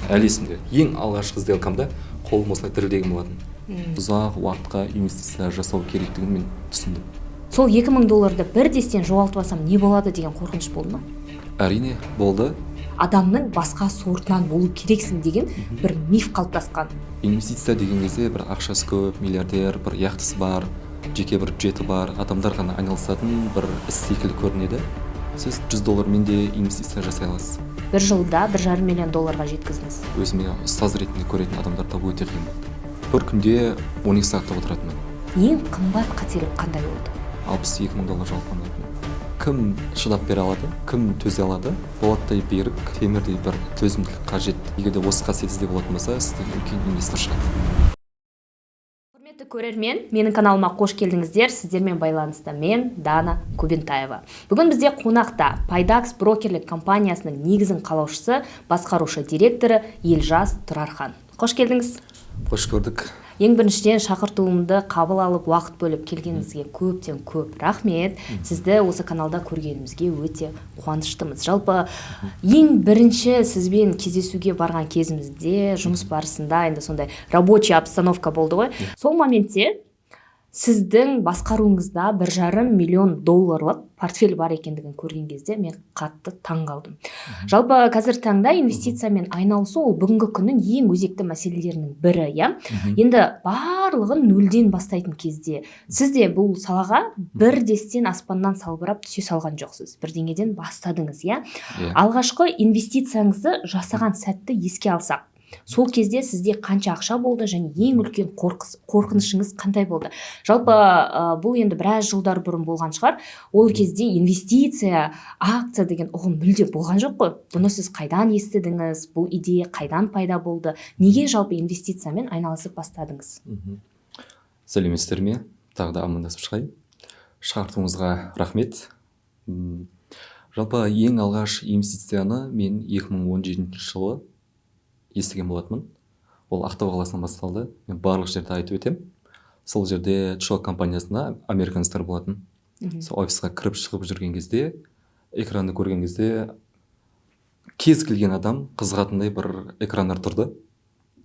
әлі есімде. Ең алғашқы сделкамда қолым осылай дірілдеген болатын. Ұзақ уақытқа инвестиция жасау керектігін мен түсіндім. Сол $2000 бір дестен жоғалтып алсам не болады деген қорқыныш болды ма? Әрине болды. Адамның басқа сортынан болу керексің деген бір миф қалыптасқан. Инвестиция деген кезде бір ақшасы көп, миллиардер, бір яхтасы бар, жеке бір джеті бар адамдар ғана айналысатын бір іс секілді көрінеді. Сіз $100 де инвестиция жасай аласыз. Бір жылда $1,5 миллион жеткіздіңіз. Өзіме ұстаз ретінде көретін адамдар табу өте қиын болды. Бір күнде 12 сағатта отыратынмын. Ең қымбат қателік қандай болды? $62,000 жалпы. Кім шыдап бере алады, кім төзе алады? Болаттай берік, темірдей бір төзімділік қажет. Егер де осы қасиетсізде болатын болса, сізден үлкен инвестор шығады. Құрметті көрермен, менің каналыма қош келдіңіздер. Сіздермен байланысты мен Дана Кубентаева. Бүгін бізде қонақта Пайдакс брокерлік компаниясының негізін қалаушысы, басқарушы директоры Елжас Тұрархан. Қош келдіңіз. Қош көрдік. Ең біріншіден шақыртуымды қабыл алып уақыт бөліп келгеніңізге көптен көп рахмет. Сізді осы каналда көргенімізге өте қуаныштымыз. Жалпы ең бірінші сізбен кездесуге барған кезімізде жұмыс барысында енді сондай рабочий обстановка болды ғой. Сол моментте сіздің басқаруыңызда $1,5 миллион портфель бар екендігін көрген кезде мен қатты таң қалдым. Жалпы қазір таңда инвестициямен айналысу ол бүгінгі күннің ең өзекті мәселелерінің бірі, иә. Енді барлығын нөлден бастайтын кезде сіз де бұл салаға бір дестен аспаннан салбырап түсе салған жоқсыз. Бірдеңеден бастадыңыз, иә. Алғашқы инвестицияңызды жасаған сәтті еске алсақ, сол кезде сізде қанша ақша болды және ең үлкен қорқынышыңыз қандай болды? Жалпы бұл енді біраз жылдар бұрын болған шығар. Ол кезде инвестиция, акция деген ұғым мүлде болған жоқ қой. Бұны сіз қайдан естідіңіз? Бұл идея қайдан пайда болды? Неге жалпы инвестициямен айналысып бастадыңыз? Сәлеметсіздер ме? Тағы да амандасып шығайын. Шақыртуыңызға рахмет. Жалпы ең алғаш инвестицияны мен 2017 жылы естіген болатынмын. Ол Ақтау қаласынан басталды. Мен барлық жерде айтып өтем. Сол жерде Чо компаниясына американецтер болатын. Сол офисқа кіріп шығып жүрген кезде, экранды көрген кезде кез келген адам қызығатындай бір экрандар тұрды.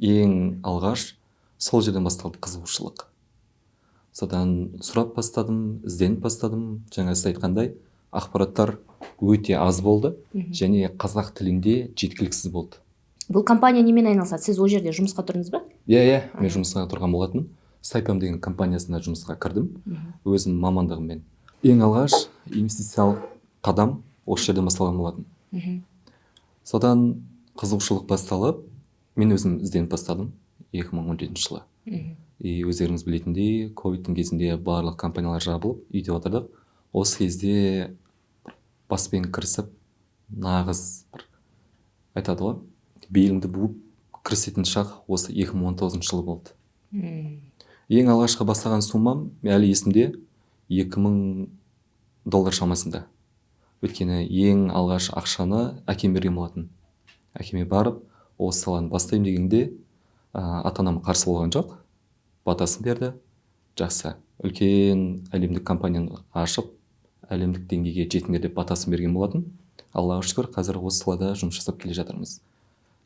Ең алғаш сол жерден басталды қызығушылық. Содан сұрап бастадым, ізденіп бастадым. Жаңа сіз айтқандай, ақпараттар өте аз болды және қазақ тілінде жеткіліксіз болды. Бұл компания немен айналысады? Сіз ол жерде жұмысқа тұрдыңыз ба? Иә, мен жұмысқа тұрған болатын. Сайпам деген компаниясына жұмысқа кірдім. Өзім мамандығыммен. Ең алғаш инвестициялық қадам осы жерден басталған болатын. Содан қызығушылық басталып, мен өзім ізденіп бастадым 2017 жылы. И өздеріңіз білетіндей, ковидтің кезінде барлық компаниялар жабылып, үйде отырдық. Осы кезде баспен кірісіп, нағыз айтады ғой, беліңді буып кірісетін шақ осы 2019 жылы болды. Ең алғашқы бастаған суммам әлі есімде $2,000 шамасында. Өйткені ең алғаш ақшаны әкем берген болатын. Әкеме барып, осы саланы бастаймын дегенде ата-анам қарсы болған жоқ. Батасын берді. Жақсы. Үлкен әлемдік компанияны ашып, әлемдік деңгейге жетіңдер деп батасын берген болатын. Аллаға шүкір, қазір осы салада жұмыс жасап келе жатырмыз.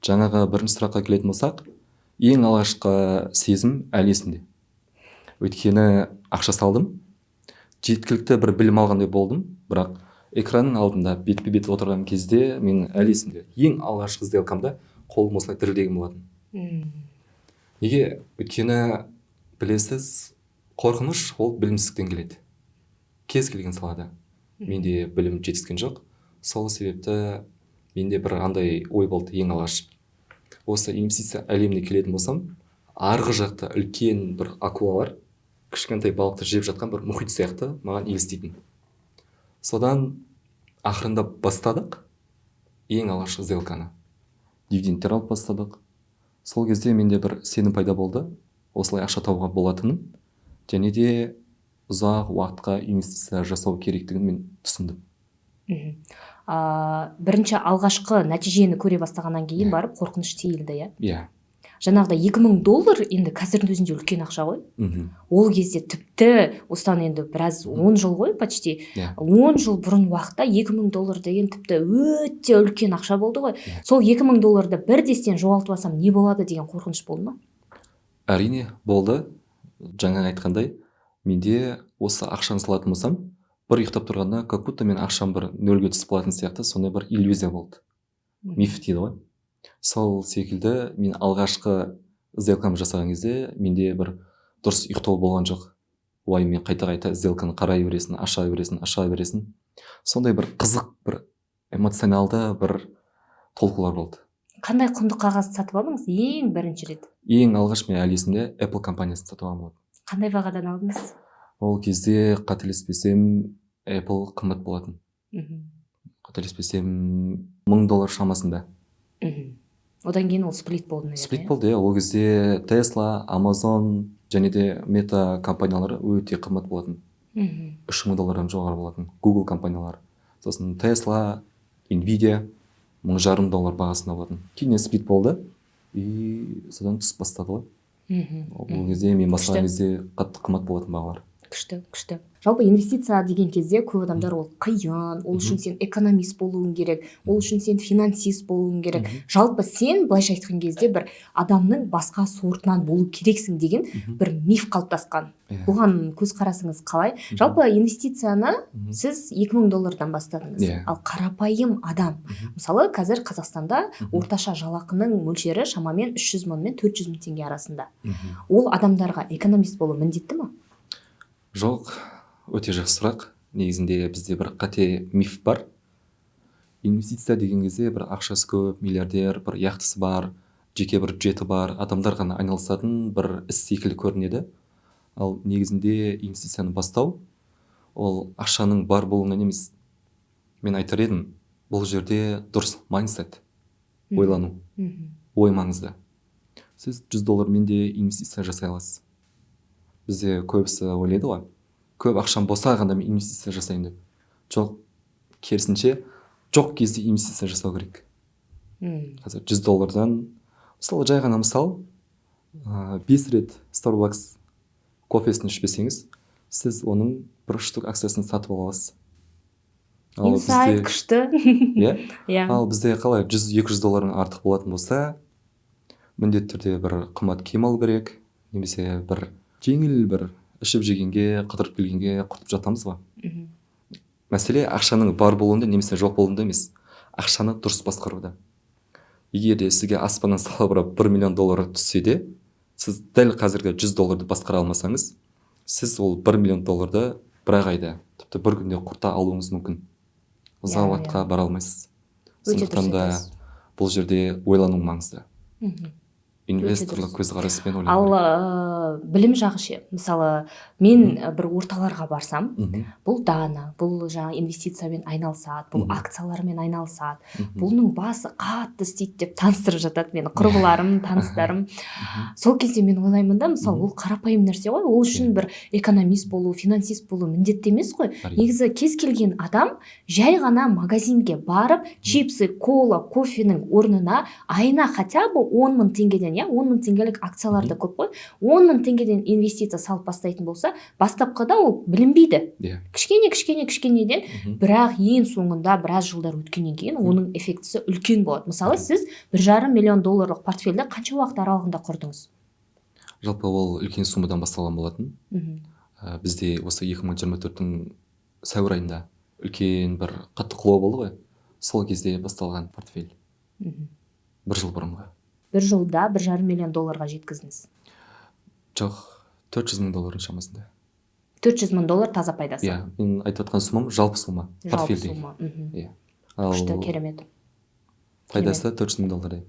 Жаңағы бірінші сұраққа келетін болсақ, ең алғашқы сезім әлі есімде. Өйткені ақша салдым, жеткілікті бір білім алғандай болдым, бірақ экранның алдында бетпе-бет отырған кезде мен әлі есімде. Ең алғашқы сделкамда қолым осылай дірілдеген болатын. Неге? Өйткені білесіз, қорқыныш ол білімсіздіктен келеді. Кез келген салада. Менде білім жетіскен жоқ. Сол себепті менде бір андай ой болды ең алғаш. Осы инвестиция әлеміне келетін болсам, арғы жақта үлкен бір акулалар, кішкентай балықты жеп жатқан бір мұхит сияқты маған елестейтін. Содан ақырындап бастадық ең алғашқы сделканы. Дивидендтер алып бастадық. Сол кезде менде бір сенім пайда болды. Осылай ақша табуға болатынын, және де ұзақ уақытқа инвестиция жасау керектігін мен түсіндім. Бірінші алғашқы нәтижені көре бастағаннан кейін барып қорқыныш сейілді, иә? Иә. жаңағыдай $2000 енді қазірдің өзінде үлкен ақша ғой. Ол кезде тіпті осыдан енді біраз 10 жыл ғой почти. 10 жыл бұрын уақытта $2000 деген тіпті өте үлкен ақша болды ғой. Сол $2000 бірдестен жоғалтып алсам не болады деген қорқыныш болды ма? Әрине болды. Жаңа айтқандай, менде осы ақшаны салатын болсам, бір ұйықтап тұрғанда, как будто мен ақшам бір нөлге түсіп қалатын сияқты, сондай бір иллюзия болды. Миф дейді ғой. Сол секілді мен алғашқы сделкамды жасаған кезде менде бір дұрыс ұйықтау болған жоқ. Ой, мен қайта сделканы қарай бересің, аша бересің. Сондай бір қызық, бір эмоционалды бір толқулар болды. Қандай құнды қағазды сатып алдыңыз ең бірінші рет? Ең алғаш мен әлі есімде Apple компаниясын сатып алған болатын. Қандай бағадан алдыңыз? Ол кезде қателеспесем Apple қымбат болатын. Қателеспесем $1000 шамасында. Одан кейін ол сплит болды, наверное. Сплит болды, ол кезде Tesla, Amazon және де Meta компаниялары өте қымбат болатын. $3000 жоғары болатын. Google компаниялары. Сосын Tesla, Nvidia $10,500 бағасында болатын. Кейін сплит болды и содан түсіп бастады ғой. Ол кезде мен бастаған кезде қатты қымбат болатын бағалар. Күшті. Жалпы инвестиция деген кезде көп адамдар ол қиын, ол үшін сен экономист болуың керек, ол үшін сен финансист болуың керек. Жалпы сен былайша айтқан кезде бір адамның басқа сортынан болу керексің деген бір миф қалыптасқан. Бұған көзқарасыңыз қалай? Жалпы инвестицияны сіз $2000 бастадыңыз. Ал қарапайым адам, мысалы қазір Қазақстанда орташа жалақының мөлшері шамамен 300 мың мен 400 мың теңге арасында. Ол адамдарға экономист болу міндетті ме? Жоқ, өте жақсы сұрақ. Негізінде бізде бір қате миф бар. Инвестиция деген кезде бір ақшасы көп, миллиардер, бір яхтасы бар, жеке бір джеті бар адамдар ғана айналысатын бір іс секілді көрінеді. Ал негізінде инвестицияны бастау ол ақшаның бар болуынан емес. Мен айтар едім, бұл жерде дұрыс майндсет, ойлану, ой маңызды. Сіз $100 де инвестиция жасай аласыз. Бізде көбісі ойлайды ғой, көп ақшам болса ғана мен инвестиция жасайын деп. Жоқ, керісінше жоқ кезде инвестиция жасау керек. Қазір $100-дан, мысалы жай ғана мысал, 5 рет Starbucks кофесін ішпесеңіз, сіз оның 1 штук акциясын сатып ала аласыз. Инсайт күшті. Ал бізде қалай $100-200 артық болатын болса, міндетті түрде бір қымбат киім алу керек, немесе бір жеңіл бір ішіп жегенге, қыдырып келгенге құртып жатамыз ба? Мәселе ақшаның бар болуында немесе жоқ болуында емес, ақшаны дұрыс басқаруда. Егер де сізге аспаннан салбырап $1 миллион түссе де, сіз дәл қазіргі $100 басқара алмасаңыз, сіз ол $1 миллион бір айда, тіпті бір күнде құрта алуыңыз мүмкін. Ұзақ уақытқа бара алмайсыз. Сондықтан да бұл жерде ойлану маңызды. Инвесторлық көзқараспен ойлану. Ал білім жағы ше, мысалы мен бір орталарға барсам, бұл дана, бұл жаңа инвестициямен айналысады, бұл акциялармен айналысады, бұның басы қатты істейді деп таныстырып жатады мені құрбыларым, таныстарым. Сол кезде мен ойлаймын да, мысалы ол қарапайым нәрсе ғой, ол үшін бір экономист болу, финансист болу міндетті емес қой. Негізі кез келген адам жай ғана магазинге барып, чипсы, кола, кофенің орнына айына хотя бы 10 мың теңгеден 10 мың теңгелік акцияларды көп қой, 10 мың теңгеден инвестиция салып бастайтын болса, бастапқыда ол білінбейді. Кішкенеден, бірақ ең соңында біраз жылдар өткеннен кейін оның эффектісі үлкен болады. Мысалы, сіз $1,5 миллион портфельді қанша уақыт аралығында құрдыңыз? Жалпы ол үлкен суммадан басталған болатын. Бізде осы 2024-тің сәуір айында үлкен бір қатты құлау болды ғой. Сол кезде басталған портфель. 1 жыл бұрынғы. 1 жылда $1,5 миллион жеткіздіңіз. Жоқ, $400 мың шамасында. $400 мың таза пайдасы. Мен айтып жатқан суммам жалпы сумма. Портфельдегі. Күшті, керемет. Пайдасы $400 мың.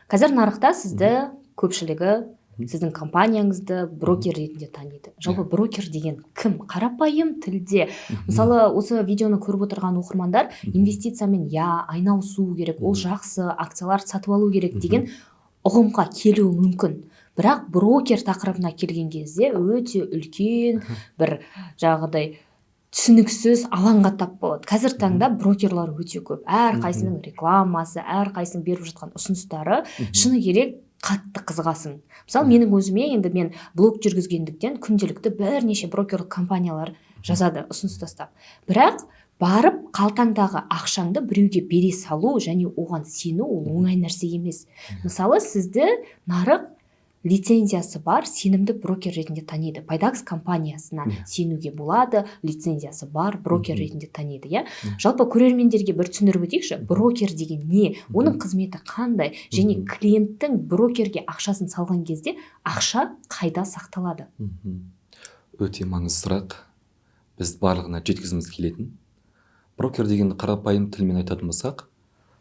Қазір нарықта сізді көпшілігі сіздің компанияңызды брокер ретінде таниды. Жалпы брокер деген кім? Қарапайым тілде. Мысалы, осы видеоны көріп отырған оқырмандар инвестициямен айналысу керек, ол жақсы, акциялар сатып алу керек деген ұғымға келуі мүмкін. Бірақ брокер тақырыбына келген кезде өте үлкен бір жағдай түсініксіз алаңға тап болады. Қазір таңда брокерлар өте көп. Әр қайсының рекламасы, әр қайсының беріп жатқан ұсыныстары шыны керек қатты қызығасың. Мысалы менің өзіме енді мен блог жүргізгендіктен күнделікті бірнеше брокерлік компаниялар жазады ұсыныс тастап. Бірақ барып қалтаңдағы ақшаңды біреуге бере салу және оған сену ол оңай нәрсе емес. Мысалы сізді нарық лицензиясы бар сенімді брокер ретінде таниды. Пайдакс компаниясына сенуге болады, лицензиясы бар брокер ретінде таниды, иә. Жалпы көрермендерге бір түсіндіріп өтейікші, брокер деген не, оның қызметі қандай, және клиенттің брокерге ақшасын салған кезде ақша қайда сақталады? Өте маңызды сұрақ. Біз барлығына жеткізіміз келетін. Брокер дегенді қарапайым тілмен айтатын болсақ,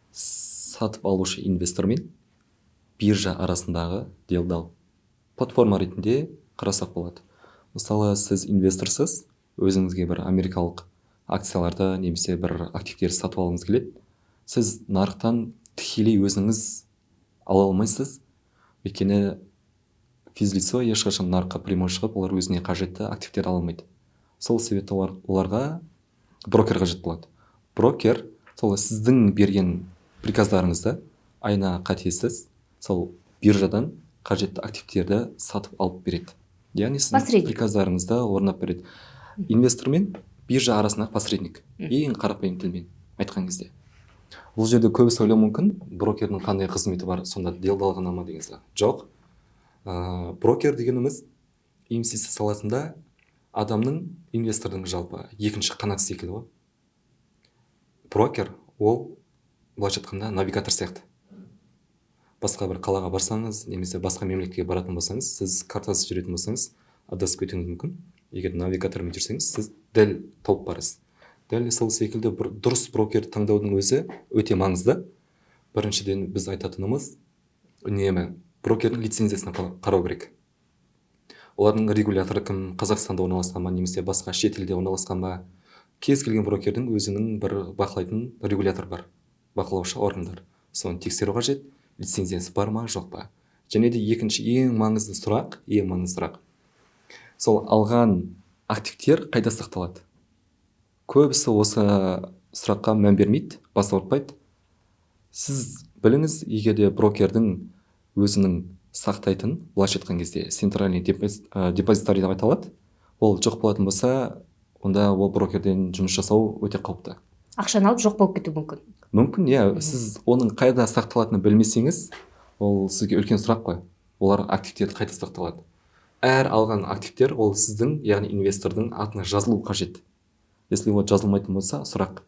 сатып алушы инвестор мен биржа арасындағы делдал. Платформа ретінде қарасақ болады. Мысалы, сіз инвесторсыз, өзіңізге бір америкалық акцияларды немесе бір активтерді сатып алғыңыз келеді. Сіз нарықтан тікелей өзіңіз ала алмайсыз. Өйткені физлицо ешқашан нарыққа прямой шығып, олар өзіне қажетті активтер ала алмайды. Сол себепті оларға брокер қажет болады. Брокер сол сіздің берген приказдарыңызды айна қатесіз сол биржадан қажетті активтерді сатып алып береді. Яғни сіздің приказдарыңызды орнап береді. Инвестор мен биржа арасындағы посредник. Ең қарапайым тілмен айтқан кезде. Бұл жерде көбісі ойлауы мүмкін, брокердің қандай қызметі бар, сонда делдал ғана ма деген сияқты. Жоқ. Брокер дегеніміз инвестиция саласында адамның, инвестордың жалпы екінші қанаты секілді ғой. Брокер ол былайша айтқанда навигатор сияқты. Басқа бір қалаға барсаңыз, немесе басқа мемлекетке баратын болсаңыз, сіз картасыз жүретін болсаңыз, адасып кетуіңіз мүмкін. Егер навигатормен жүрсеңіз, сіз дәл тауып барасыз. Дәл сол секілді бір дұрыс брокер таңдаудың өзі өте маңызды. Біріншіден біз айтатынымыз үнемі брокердің лицензиясына қарау керек. Олардың регуляторы кім, Қазақстанда орналасқан ба, немесе басқа шет елде орналасқан ба. Кез келген брокердің өзінің бір бақылайтын регулятор бар, бақылаушы органдар. Соны тексеру қажет, лицензиясы бар ма, жоқ па. Және де екінші ең маңызды сұрақ, сол алған активтер қайда сақталады? Көбісі осы сұраққа мән бермейді, бас ауыртпайды. Сіз біліңіз, егер де брокердің өзінің сақтайтын, былайша айтқан кезде центральный депозитарий деп айталады, ол жоқ болатын болса, онда ол брокерден жұмыс жасау өте қауіпті. Ақшаны алып жоқ болып кетуі мүмкін. Мүмкін, иә. Сіз оның қайда сақталатынын білмесеңіз, ол сізге үлкен сұрақ қой. Олар активтерді қайда сақталады? Әр алған активтер ол сіздің, яғни инвестордың атына жазылу қажет. Если ол жазылмайтын болса, сұрақ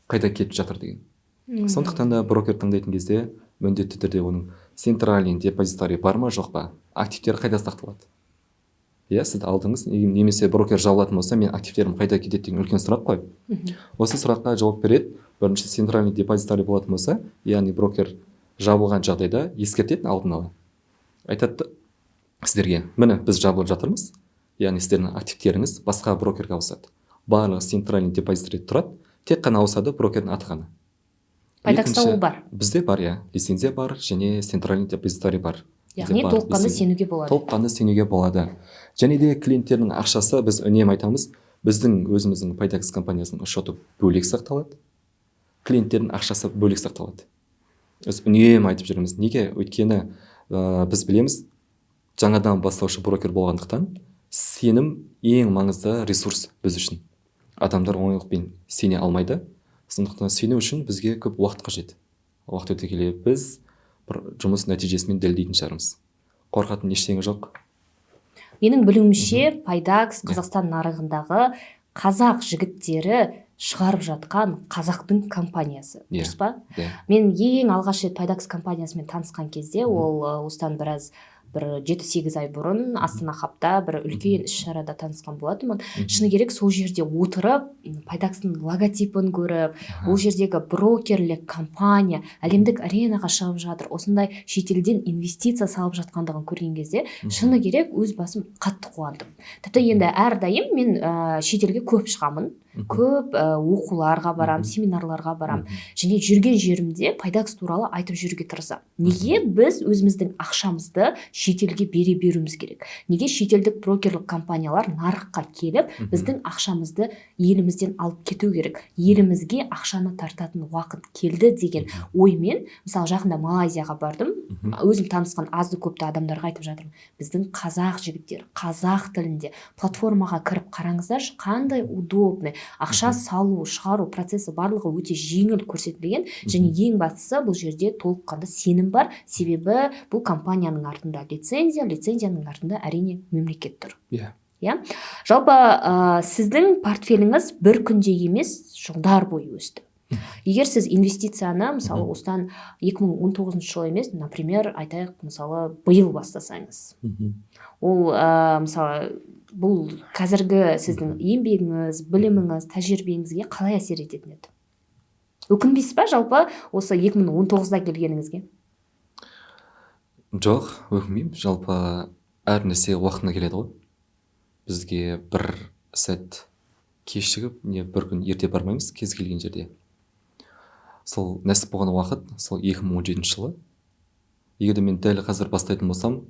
қайда кетіп жатыр деген. Сондықтан да брокер таңдайтын кезде міндетті түрде оның центральный депозитарий бар ма, жоқ па? Активтер қайда сақталады? Иә, сіз алдыңыз, немесе брокер жабылатын болса, мен активтерім қайда кетеді деген үлкен сұрақ қой. Осы сұраққа жауап береді. Бірінші центральный депозитарий болатын болса, яғни брокер жабылған жағдайда ескертетін алдын ала. Айтады сіздерге, міне біз жабылып жатырмыз, яғни сіздердің активтеріңіз басқа брокерге ауысады. Барлығы центральный депозитарий тұрады, тек қана ауысады брокердің аты ғана. Пайдакста ол бар. Бізде бар, иә, лицензия бар және центральный депозитарий бар. Яғни толыққанды сенуге болады. Толыққанды сенуге болады. Және де клиенттердің ақшасы, біз үнемі айтамыз, біздің өзіміздің Пайдакс компаниясының шоты бөлек сақталады. Клиенттердің ақшасы бөлек сақталады. Біз үнемі айтып жүреміз. Неге? Өйткені біз білеміз, жаңадан бастаушы брокер болғандықтан сенім ең маңызды ресурс біз үшін. Адамдар оңайлықпен сене алмайды. Сондықтан сену үшін бізге көп уақыт қажет. Уақыт өте келе біз бір жұмыс нәтижесімен дәлелдейтін шығармыз. Қорқатын ештеңе жоқ. Менің білуімше, Пайдакс Қазақстан нарығындағы қазақ жігіттері шығарып жатқан қазақтың компаниясы. Дұрыс па? Мен ең алғаш рет Пайдакс компаниясымен танысқан кезде, ол осыдан біраз 7-8 ай бұрын Астана хабта бір үлкен іс-шарада танысқан болатынмын. Шыны керек сол жерде отырып, Пайдакстың логотипін көріп, ол жердегі брокерлік компания әлемдік аренаға шығып жатыр, осындай шетелден инвестиция салып жатқандығын көрген кезде, шыны керек өз басым қатты қуандым. Тіпті енді әрдайым мен шетелге көп шығамын. көп оқуларға барам, семинарларға барам, және жүрген жерімде пайдакс туралы айтып жүруге тырысамын. Неге біз өзіміздің ақшамызды шетелге бере беруіміз керек? Неге шетелдік брокерлік компаниялар нарыққа келіп біздің ақшамызды елімізден алып кету керек? Елімізге ақшаны тартатын уақыт келді деген оймен, мысалы жақында Малайзияға бардым, өзім танысқан азды көпті адамдарға айтып жатырмын. Біздің қазақ жігіттер қазақ тілінде платформаға кіріп қараңыздаршы, қандай удобный, ақша салу, шығару процесі барлығы өте жеңіл көрсетілген, және ең бастысы бұл жерде толыққанды сенім бар, себебі бұл компанияның артында лицензияның артында әрине мемлекет тұр. Иә. Жалпы сіздің портфеліңіз бір күнде емес, жылдар бойы өсті. Егер сіз инвестицияны, мысалы, осыдан 2019 жылы емес, например, айтайық, мысалы, биыл бастасаңыз, ол, мысалы, бұл қазіргі сіздің еңбегіңіз, біліміңіз, тәжірибеңізге қалай әсер ететін еді? Өкінбейсіз ба жалпы осы 2019-да келгеніңізге? Жоқ, өкінбеймін. Жалпы әр нәрсе уақытына келеді ғой. Бізге бір сәт кешігіп, не бір күн ерте бармаймыз кез келген жерде. Сол нәсіп болған уақыт, сол 2017 жылы. Егер мен дәл қазір бастайтын болсам,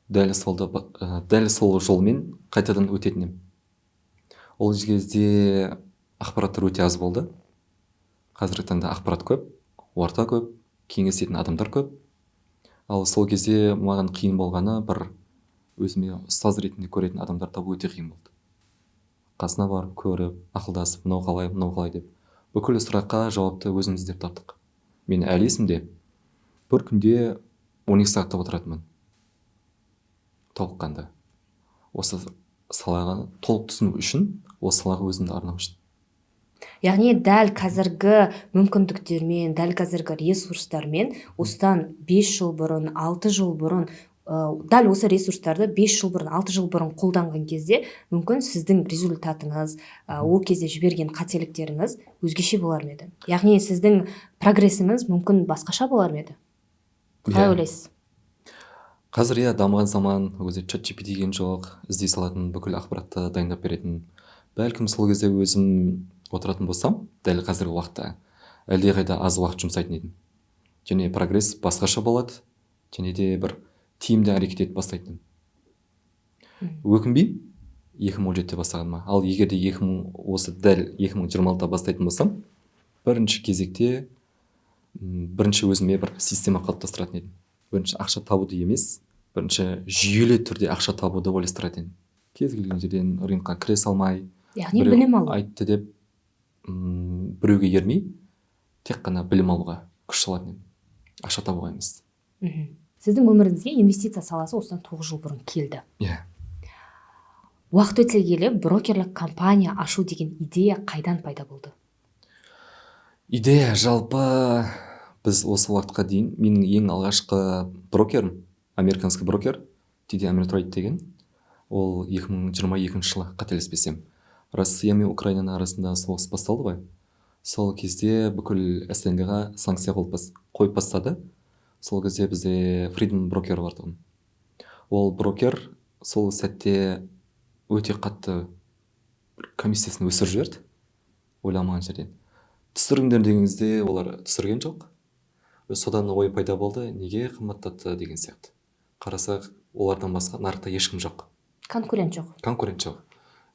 дәл сол жолмен қайтадан өтетін едім. Ол кезде ақпараттар өте аз болды. Қазіргі таңда ақпарат көп, орта көп, кеңесетін адамдар көп. Ал сол кезде маған қиын болғаны бір өзіме ұстаз ретінде көретін адамдар табу өте қиын болды. Қасына барып көріп, ақылдасып, мынау қалай деп. Бүкіл сұраққа жауапты өзіміз іздеп таптық. Мен әлі есімде бір күнде 12 сағатта отыратынмын. Толыққанды. Осы салаға толық түсіну үшін, осы салаға өзімді арнау үшін. Яғни дәл қазіргі мүмкіндіктермен, дәл қазіргі ресурстармен осыдан 5 жыл бұрын, 6 жыл бұрын, дәл осы ресурстарды 5 жыл бұрын, 6 жыл бұрын қолданған кезде, мүмкін сіздің результатыңыз, ол кезде жіберген қателіктеріңіз өзгеше болар ма еді? Яғни сіздің прогрессіңіз мүмкін басқаша болар ма еді? Қалай ойлайсыз? Қазір дамыған заман, өзі ChatGPT деген жоқ, іздей салатын бүкіл ақпаратты дайындап беретін. Бәлкім сол кезде өзім отыратын болсам, дәл қазіргі уақытта әлдеқайда аз уақыт жұмсайтын едім. Және прогресс басқаша болады, және де бір тиімді әрекет етіп бастайтын. Өкінбеймін 2017-те бастағаныма. Ал егер де осы дәл 2026-да бастайтын болсам, бірінші кезекте бірінші өзіме бір система қалыптастыратын едім. Бірінші ақша табуды емес, бірінші жүйелі түрде ақша табуды ойластыратын едім. Кез келген жерден рынокқа кіре салмай, яғни білім алу. Айтты деп біреуге ермей, тек қана білім алуға күш салатын едім. Ақша табуға емес. Сіздің өміріңізге инвестиция саласы осыдан 9 жыл бұрын келді. Уақыт өте келе брокерлік компания ашу деген идея қайдан пайда болды? Идея жалпы біз осы уақытқа дейін, менің ең алғашқы брокерім, американский брокер, TD Ameritrade деген, ол 2022 жылы қателеспесем. Россия мен Украинаның арасында соғыс басталды ғой. Сол кезде бүкіл СНГ-ға санкция қойып бастады. Сол кезде бізде Freedom брокер бар тұғын. Ол брокер сол сәтте өте қатты комиссиясын өсіріп жіберді. Ойламаған жерден. Түсіріңдер дегенде олар түсірген жоқ. Содан ой пайда болды, неге қымбаттатты деген сияқты. Қарасақ, олардан басқа нарықта ешкім жоқ. Конкурент жоқ.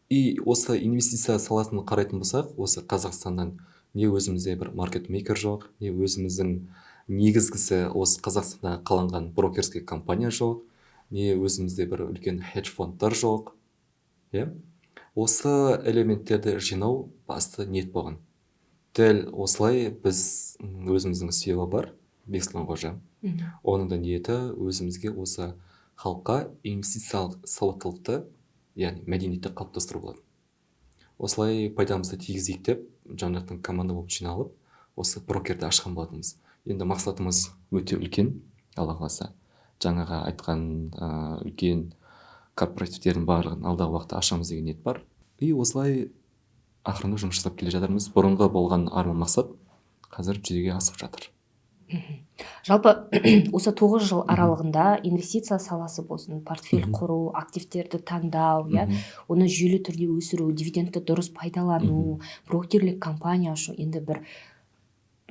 И осы инвестиция саласын қарайтын болсақ, осы Қазақстаннан не өзімізде бір маркетмейкер жоқ, не өзіміздің негізгісі осы Қазақстанда қаланған брокерский компания жоқ, не өзімізде бір үлкен хедж фондтар жоқ. Осы элементтерді жинау басты ниет болған. Дәл осылай біз өзіміздің CEO бар, Бекслан Қожа. Оның да ниеті өзімізге осы халыққа инвестициялық сауаттылықты, яғни мәдениетті қалыптастыру болады. Осылай пайдамызды тигізейік деп, жан-жақтан команда болып жиналып, осы брокерді ашқан болатынбыз. Енді мақсатымыз өте үлкен, Алла қаласа. Жаңаға айтқан үлкен корпоративтердің барлығын алдағы уақытта ашамыз деген ниет бар. И осылай ақырында жұмыс жасап келе жатырмыз. Бұрынғы болған арман мақсат қазір жүзеге асып жатыр. Жалпы осы 9 жыл аралығында инвестиция саласы болсын, портфель құру, активтерді таңдау, иә, оны жүйелі түрде өсіру, дивидендті дұрыс пайдалану, брокерлік компания ашу, енді бір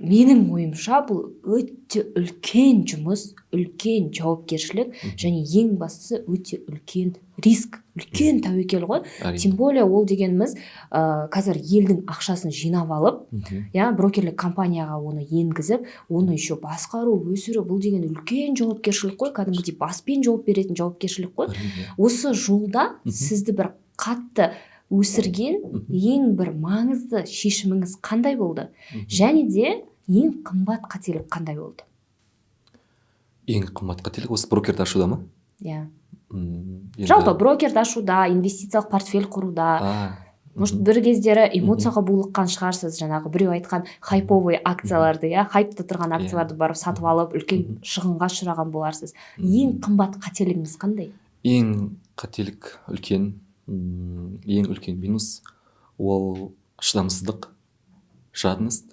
менің ойымша бұл өте үлкен жұмыс, үлкен жауапкершілік және ең бастысы өте үлкен риск, үлкен тәуекел ғой. Тем более ол дегеніміз қазір елдің ақшасын жинап алып, иә, брокерлік компанияға оны енгізіп, оны еще басқару, өсіру, бұл деген үлкен жауапкершілік қой, кәдімгідей баспен жауап беретін жауапкершілік қой. Осы жолда сізді бір қатты өсірген ең бір маңызды шешіміңіз қандай болды? Және де ең қымбат қателік қандай болды? Ең қымбат қателік осы брокерді ашуда ма? Иә. Жалпы брокерді ашуда, инвестициялық портфель құруда. Может, бір кездері эмоцияға булыққан шығарсыз, жаңағы біреу айтқан хайповый акцияларды, иә, хайпта тұрған акцияларды барып сатып алып, үлкен шығынға ұшыраған боларсыз. Ең қымбат қателігіңіз қандай? Ең қателік үлкен, ең үлкен минус ол шыдамсыздық, жадность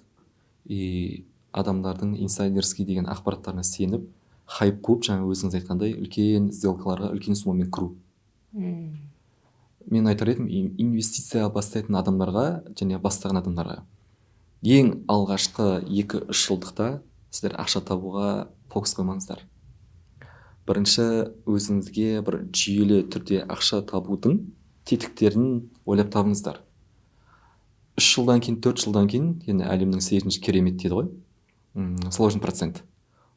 и адамдардың инсайдерский деген ақпараттарына сеніп, хайп қуып, жаңа өзіңіз айтқандай, үлкен сделкаларға үлкен суммамен кіру. Мен айтар едім, инвестиция бастайтын адамдарға және бастаған адамдарға ең алғашқы 2-3 жылдықта сіздер ақша табуға фокус қоймаңыздар. Бірінші, өзіңізге бір жүйелі түрде ақша табудың тетіктерін ойлап табыңыздар. 3 жылдан кейін, 4 жылдан кейін, енді әлемнің 8-ші керемет дейді ғой, сложный процент.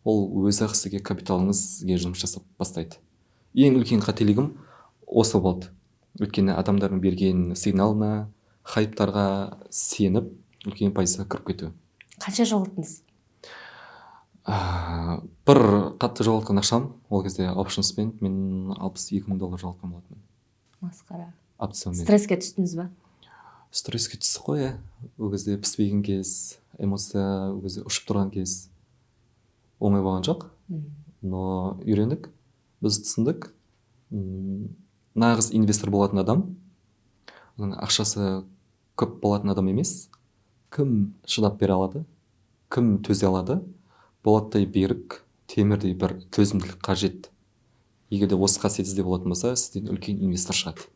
Ол өзі-ақ сізге капиталыңызге жұмыс жасап бастайды. Ең үлкен қателігім осы болды. Өйткені адамдардың берген сигналына, хайптарға сеніп, үлкен пайызға кіріп кету. Қанша жоғалттыңыз? Бір қатты жоғалтқан ақшам, ол кезде опшнспен мен $62,000 жоғалтқан болатынмын. Масқара. Опционмен. Стресске түстіңіз ба? Стресске түсті ғой, ол кезде піспеген кез, эмоция ол кезде ұшып тұрған кез. Оңай болған жоқ, но үйрендік, біз түсіндік. Нағыз инвестор болатын адам, ақшасы көп болатын адам емес, кім шыдап бере алады, кім төзе алады, болаттай берік, темірдей бір төзімділік қажет. Егер де осы қасиет сізде болатын болса, сізден үлкен инвестор шығады.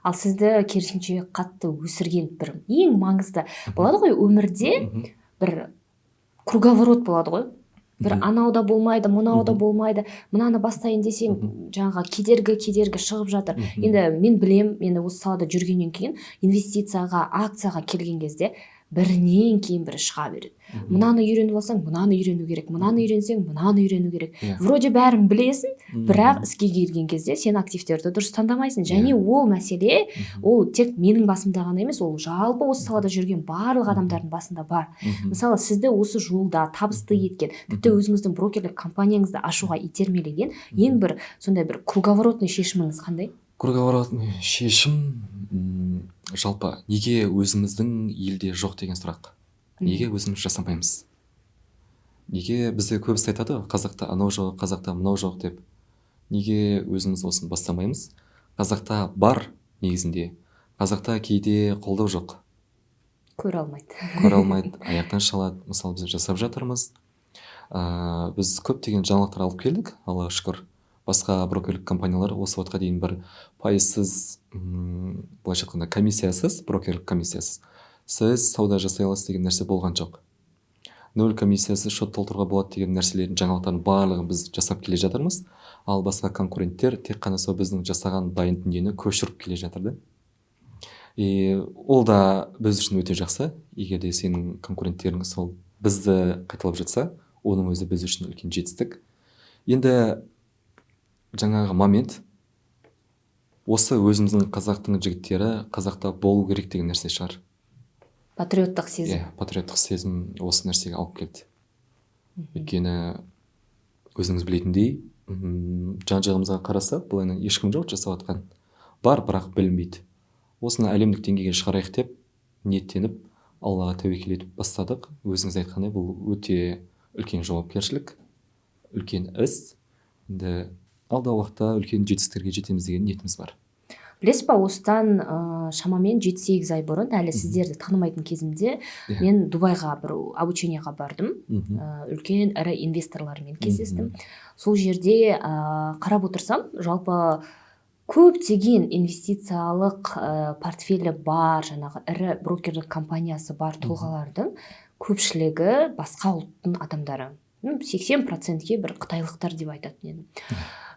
Ал сізді керісінше қатты өсірген бір ең маңызды болады ғой өмірде, бір круговорот болады ғой. Бір анауда болмайды, мынауда болмайды, мынаны бастайын десең, жаңағы кедергі шығып жатыр. Енді мен білем, енді осы салада жүргеннен кейін инвестицияға, акцияға келген кезде бірінен кейін бірі шыға береді. Мынаны үйреніп алсаң, мынаны үйрену керек, мынаны үйренсең, мынаны үйрену керек. Вроде бәрін білесің, бірақ іске келген кезде сен активтерді дұрыс таңдамайсың. Және ол мәселе, ол тек менің басымда ғана емес, ол жалпы осы салада жүрген барлық адамдардың басында бар. Мысалы, сізді осы жолда табысты еткен, тіпті өзіңіздің брокерлік компанияңызды ашуға итермелеген ең бір сондай бір круговоротный шешіміңіз қандай? Круговоротный шешім жалпы неге өзіміздің елде жоқ деген сұрақ. Неге өзіміз жасамаймыз? Неге бізде көбісі айтады, қазақта анау жоқ, қазақта мынау жоқ деп. Неге өзіміз осыны бастамаймыз? Қазақта бар негізінде. Қазақта кейде қолдау жоқ. Көре алмайды, аяқтан шалады. Мысалы, біз жасап жатырмыз. Біз көптеген жаңалықтар алып келдік, Аллаға шүкір. Басқа брокерлік компаниялар осы уақытқа дейін бір пайызсыз, былайша айтқанда комиссиясыз, брокерлік комиссиясыз, сіз сауда жасай аласыз деген нәрсе болған жоқ. 0 комиссиясыз шот толтыруға болады деген нәрселердің жаңалықтарын барлығын біз жасап келе жатырмыз. Ал басқа конкуренттер тек қана сол біздің жасаған дайын дүниені көшіріп келе жатыр. И ол да біз үшін өте жақсы. Егер де сенің конкуренттерің сол бізді қайталап жатса, оның өзі біз үшін үлкен жетістік. Енді жаңағы момент, осы өзіміздің қазақтың жігіттері қазақта болу керек деген нәрсе шығар. Патриоттық сезім. Патриоттық сезім осы нәрсеге алып келді. Өйткені өзіңіз білетіндей, жан-жағымызға қарасақ, бұлайынан ешкім жоқ жасап жатқан. Бар, бірақ білінбейді. Осыны әлемдік деңгейге шығарайық деп ниеттеніп, Аллаға тәуекел етіп бастадық. Өзіңіз айтқандай, бұл өте үлкен жауапкершілік, үлкен іс. Енді алдағы уақытта үлкен жетістіктерге жетеміз деген ниетіміз бар. білесіз ба, осыдан шамамен 7-8 ай бұрын, әлі сіздерді танымайтын кезімде, мен Дубайға бір обучениеға бардым. Үлкен ірі инвесторлармен кездестім. Сол жерде қарап отырсам, жалпы көптеген инвестициялық портфелі бар, жаңағы ірі брокерлік компаниясы бар тұлғалардың көпшілігі басқа ұлттың адамдары. 80%-ке бір қытайлықтар деп айтатын едім.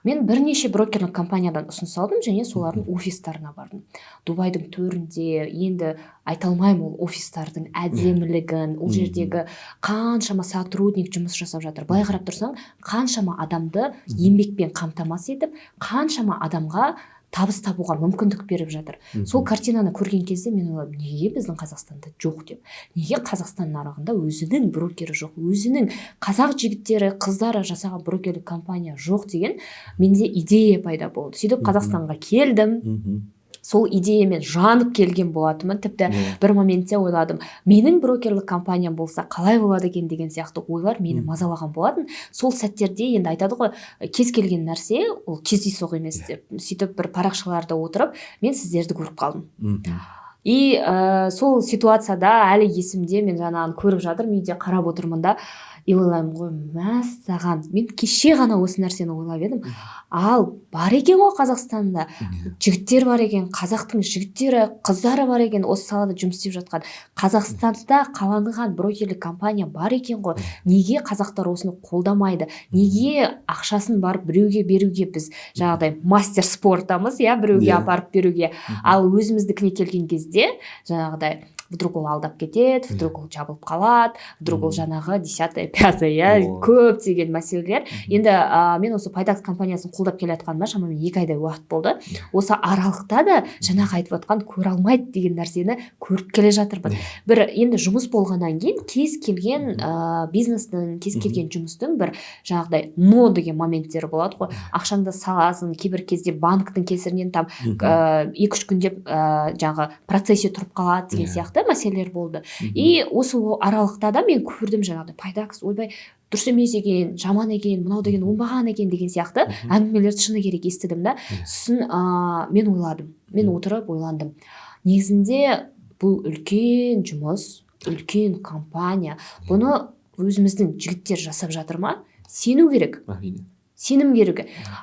Мен бірнеше брокерлік компаниядан ұсыныс алдым, және солардың офистарына бардым. Дубайдың төрінде, енді айта алмаймын ол офистардың әдемілігін, ол жердегі қаншама сотрудник жұмыс жасап жатыр. Былай қарап тұрсаң, қаншама адамды еңбекпен қамтамасыз етіп, қаншама адамға табыс табуға мүмкіндік беріп жатыр. Сол картинаны көрген кезде мен ойладым, неге біздің Қазақстанда жоқ деп. Неге Қазақстан нарығында өзінің брокері жоқ, өзінің қазақ жігіттері, қыздары жасаған брокерлік компания жоқ деген менде идея пайда болды. Сөйтіп Қазақстанға келдім. Сол идеямен жанып келген болатынмын. Тіпті бір моментте ойладым, менің брокерлік компаниям болса қалай болады екен деген сияқты ойлар мені мазалаған болатын. Сол сәттерде енді айтады ғой, кез келген нәрсе ол кездейсоқ емес деп. Сөйтіп бір парақшаларда отырып, мен сіздерді көріп қалдым. И сол ситуацияда әлі есімде, мен жаңағын көріп жатырмын, үйде қарап отырмын да, и ойлаймын ғой, мәссаған, мен кеше ғана осы нәрсені ойлап едім. Ал бар екен ғой Қазақстанда, жігіттер бар екен, қазақтың жігіттері, қыздары бар екен, осы салада жұмыс істеп жатқан. Қазақстанда қаланған брокерлік компания бар екен ғой. Неге қазақтар осыны қолдамайды? Неге ақшасын барып біреуге беруге, біз жаңағыдай мастер спортамыз, біреуге апарып беруге. Ал өзіміздікіне келген кезде жаңағыдай вдруг ол алдап кетеді, вдруг ол жабылып қалады, вдруг ол жаңағы 10-е, 5-е, көптеген мәселелер. Енді мен осы Пайдакс компаниясын қолдап келе жатқаныма шамамен 2 айдай уақыт болды. Осы аралықта да жаңағы айтып отқан көре алмайды деген нәрсені көріп келе жатырмын. Бір енді жұмыс болғаннан кейін кез келген бизнестің, кез келген жұмыстың бір жаңағыдай но деген моменттері болады ғой. Ақшаңды саласың, кейбір кезде банктың кесірінен там 2-3 күндеп жаңағы процессе тұрып қалады деген сияқты мәселелер болды. И осы аралықта да мен көрдім жаңағыдай Пайдакс ойбай дұрыс емес екен, жаман екен, мынау деген оңбаған екен деген сияқты әңгімелерді шыны керек естідім да. Сосын мен ойладым, мен отырып ойландым. Негізінде бұл үлкен жұмыс, үлкен компания. Бұны өзіміздің жігіттер жасап жатыр ма? Сену керек. Сенім керек.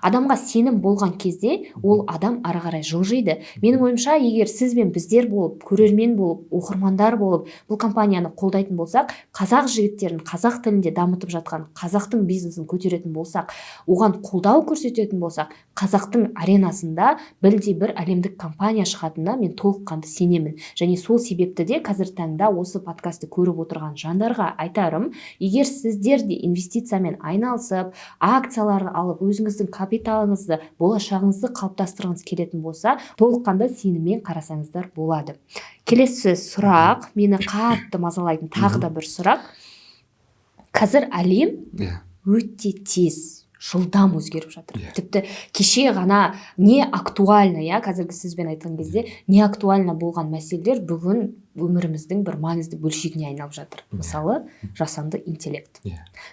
Адамға сенім болған кезде ол адам ары қарай жылжиды. Менің ойымша, егер сіз бен біздер болып, көрермен болып, оқырмандар болып бұл компанияны қолдайтын болсақ, қазақ жігіттерін қазақ тілінде дамытып жатқан қазақтың бизнесін көтеретін болсақ, оған қолдау көрсететін болсақ, қазақтың аренасында білдей бір әлемдік компания шығатынына мен толыққанды сенемін. Және сол себепті де қазір таңда осы подкастты көріп отырған жандарға айтарым, егер сіздер де инвестициямен айналысып, акциялар алып, өзіңіздің капиталыңызды, болашағыңызды қалыптастырғыңыз келетін болса, толыққанды сеніммен қарасаңыздар болады. Келесі сұрақ, мені қатты мазалайтын тағы да бір сұрақ. Қазір әлем өте тез, жылдам өзгеріп жатыр. Тіпті кеше ғана не актуальны, қазіргі сөзбен айтқан кезде, не актуальны болған мәселелер бүгін өміріміздің бір маңызды бөлшегіне айналып жатыр. Мысалы, жасанды интеллект.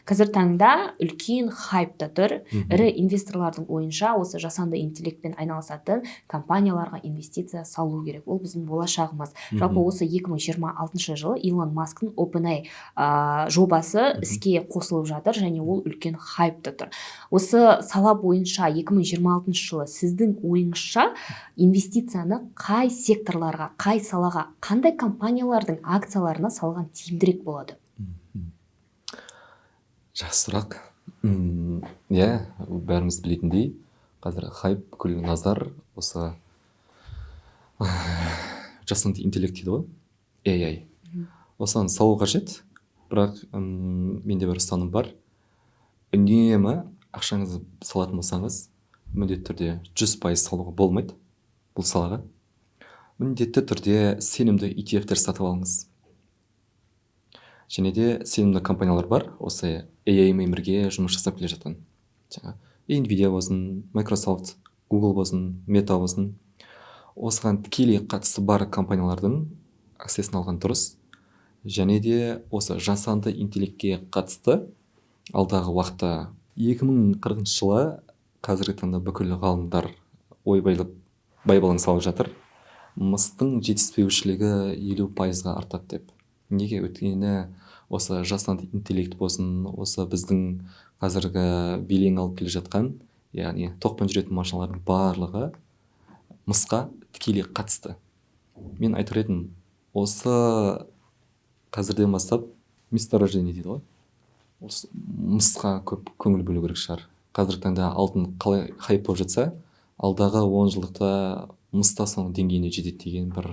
Қазір таңда үлкен хайпта тұр. Ірі инвесторлардың ойынша осы жасанды интеллектпен айналысатын компанияларға инвестиция салу керек. Ол біздің болашағымыз. Жалпы осы 2026 жылы Илон Масктың OpenAI жобасы іске қосылып жатыр, және ол үлкен хайпта тұр. Осы сала бойынша 2026 жылы сіздің ойыңызша инвестицияны қай секторларға, қай салаға, қандай компаниялардың акцияларына салған тиімдірек болады? Жақсы сұрақ. Бәріміз білетіндей, қазір хайп, күллі назар осы жасанды интеллект дейді ғой, AI. Осыны салу қажет, бірақ менде бір ұстаным бар. Үнемі ақшаңызды салатын болсаңыз, міндетті түрде 100% салуға болмайды бұл салаға. Міндетті түрде сенімді ETF-тер сатып алыңыз. Және де сенімді компаниялар бар, осы AI-мен бірге жұмыс жасап келе жатқан. Nvidia болсын, Microsoft, Google болсын, Meta болсын. Осыған тікелей қатысы бар компаниялардың акциясын алған дұрыс. Және де осы жасанды интеллектке қатысты алдағы уақытта 2040 жылы қазіргі таңда бүкіл ғалымдар ой байлап байбалаң салып жатыр, мыстың жетіспеушілігі 50%-ға артады деп. Неге? Өйткені осы жасанды интеллект болсын, осы біздің қазіргі белең алып келе жатқан, яғни тоқпен жүретін машиналардың барлығы мысқа тікелей қатысты. Мен айтар едім, осы қазірден бастап месторождение дейді ғой, осы мысқа көп көңіл бөлу керек шығар. Қазіргі таңда алтын қалай хайп болып жатса, алдағы 10 жылдықта мыс та соның деңгейіне жетеді деген бір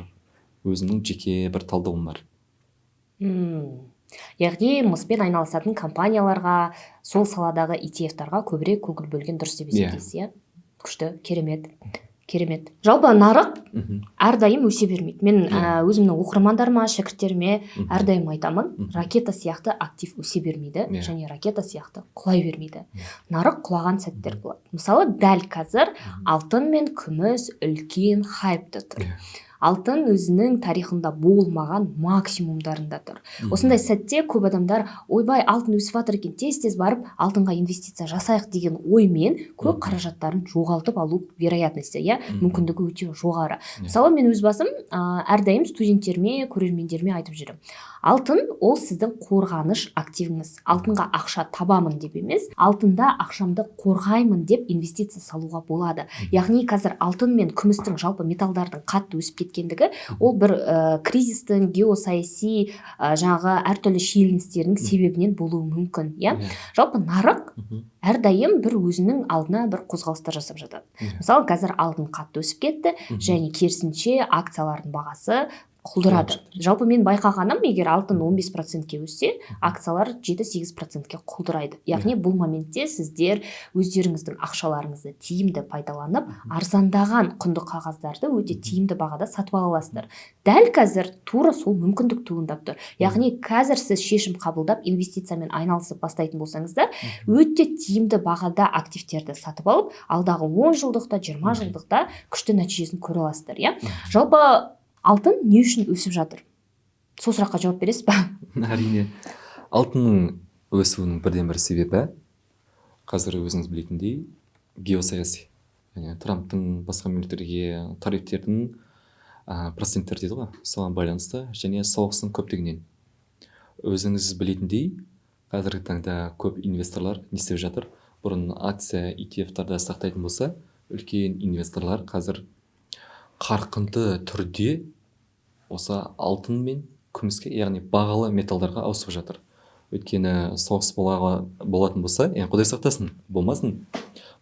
өзімнің жеке бір талдауым бар. Яғни мыспен айналысатын компанияларға, сол саладағы ETF-тарға көбірек көңіл бөлген дұрыс деп есептейсіз, иә? Күшті, керемет. Жалпы нарық әрдайым өсе бермейді. Мен өзімнің оқырмандарыма, шәкірттеріме әрдайым айтамын, ракета сияқты актив өсе бермейді, және ракета сияқты құлай бермейді. Нарық құлаған сәттер болады. Мысалы, дәл қазір алтын мен күміс үлкен хайпта тұр. Алтын өзінің тарихында болмаған максимумдарында тұр. Осындай сәтте көп адамдар, ойбай, алтын өсіп жатыр екен, тез барып алтынға инвестиция жасайық деген оймен көп қаражаттарын жоғалтып алу вероятності, мүмкіндігі өте жоғары. Мысалы, мен өз басым әрдайым студенттеріме, көрермендеріме айтып жүрем. Алтын ол сіздің қорғаныш активіңіз. Алтынға ақша табамын деп емес, алтында ақшамды қорғаймын деп инвестиция салуға болады. Яғни қазір алтын мен күмістің, жалпы металдардың қатты өсіп кеткендігі, ол бір кризистің, геосаяси жаңағы әртүрлі шиеленістердің себебінен болуы мүмкін, Жалпы нарық әрдайым бір өзінің алдына бір қозғалыстар жасап жатады. Мысалы, қазір алтын қатты өсіп кетті, және керісінше акциялардың бағасы құлдырады. Жалпы мен байқағаным, егер алтын 15%-ке өссе, акциялар 7-8%-ке құлдырайды. Яғни бұл моментте сіздер өздеріңіздің ақшаларыңызды тиімді пайдаланып, арзандаған құнды қағаздарды өте тиімді бағада сатып ала аласыздар. Дәл қазір тура сол мүмкіндік туындап тұр. Яғни қазір сіз шешім қабылдап инвестициямен айналысып бастайтын болсаңыздар, өте тиімді бағада активтерді сатып алып, алдағы 10 жылдықта, 20 жылдықта күшті нәтижесін көре аласыздар. Жалпы алтын не үшін өсіп жатыр? Сол сұраққа жауап бересіз ба? Әрине. Алтынның өсуінің бірден бір себебі қазір өзіңіз білетіндей геосаяси. Трамптың басқа мемлекеттерге тарифтердің проценттер дейді ғой, соған байланысты және соғыстың көптігінен. Өзіңіз білетіндей қазіргі таңда көп инвесторлар не істеп жатыр? Бұрын акция ETF-тарда сақтайтын болса, үлкен инвесторлар қазір қарқынды түрде осы алтын мен күміске, яғни бағалы металдарға ауысып жатыр. Өйткені соғыс болатын болса, құдай сақтасын, болмасын.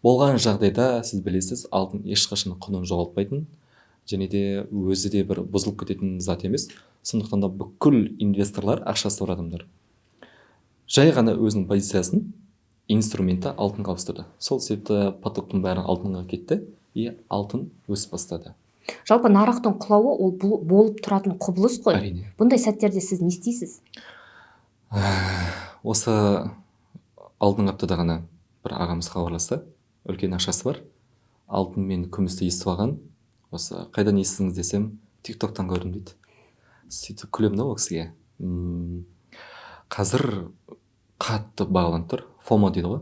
Болған жағдайда сіз білесіз, алтын ешқашан құнын жоғалтпайтын, және де өзі де бір бұзылып кететін зат емес. Сондықтан да бүкіл инвесторлар, ақшасы бар адамдар жай ғана өзінің позициясын, инструменті алтынға ауыстырды. Сол себепті потоктың бәрі алтынға кетті, алтын өсіп бастады. Жалпы нарықтың құлауы ол болып тұратын құбылыс қой. Әрине. Бұндай сәттерде сіз не істейсіз? Осы алдыңғы аптада ғана бір ағамыз хабарласты. Үлкен ақшасы бар. Алтын мен күмісті естіп алған. Осы қайдан естідіңіз десем, TikTok-тан көрдім дейді. Сөйтіп күлемін ол кісіге. Қазір қатты бағаланып тұр. FOMO дейді ғой.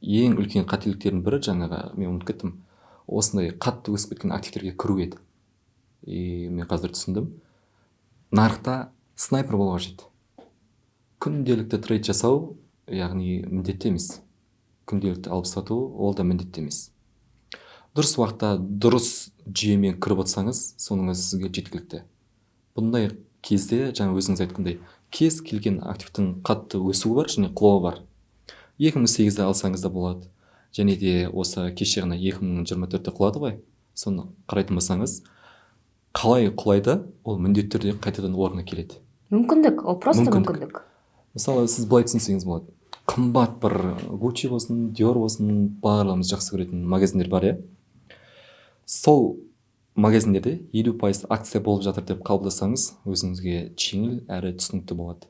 Ең үлкен қателіктердің бірі жаңағы мен ұмытып кеттім. Осындай қатты өсіп кеткен активтерге кіру еді. Мен қазір түсіндім. Нарықта снайпер болу қажет. Күнделікті трейд жасау, яғни міндетті емес. Күнделікті алып сату, ол да міндетті емес. Дұрыс уақытта, дұрыс жүйемен кіріп отырсаңыз, соның сізге жеткілікті. Бұндай кезде, жаңа өзіңіз айтқандай, кез келген активтің қатты өсуі бар және құлауы бар. 2008-де алсаңыз да болады. Және де осы кеше ғана 2024-те құлады ғой. Соны қарайтын болсаңыз, қалай құлайды, ол міндетті түрде қайтадан орнына келеді. Мүмкіндік, ол просто мүмкіндік. Мысалы, сіз былай түсінсеңіз болады. Қымбат бір Gucci болсын, Dior болсын, барлығымыз жақсы көретін магазиндер бар, Сол магазиндерде 50% акция болып жатыр деп қабылдасаңыз, өзіңізге жеңіл әрі түсінікті болады.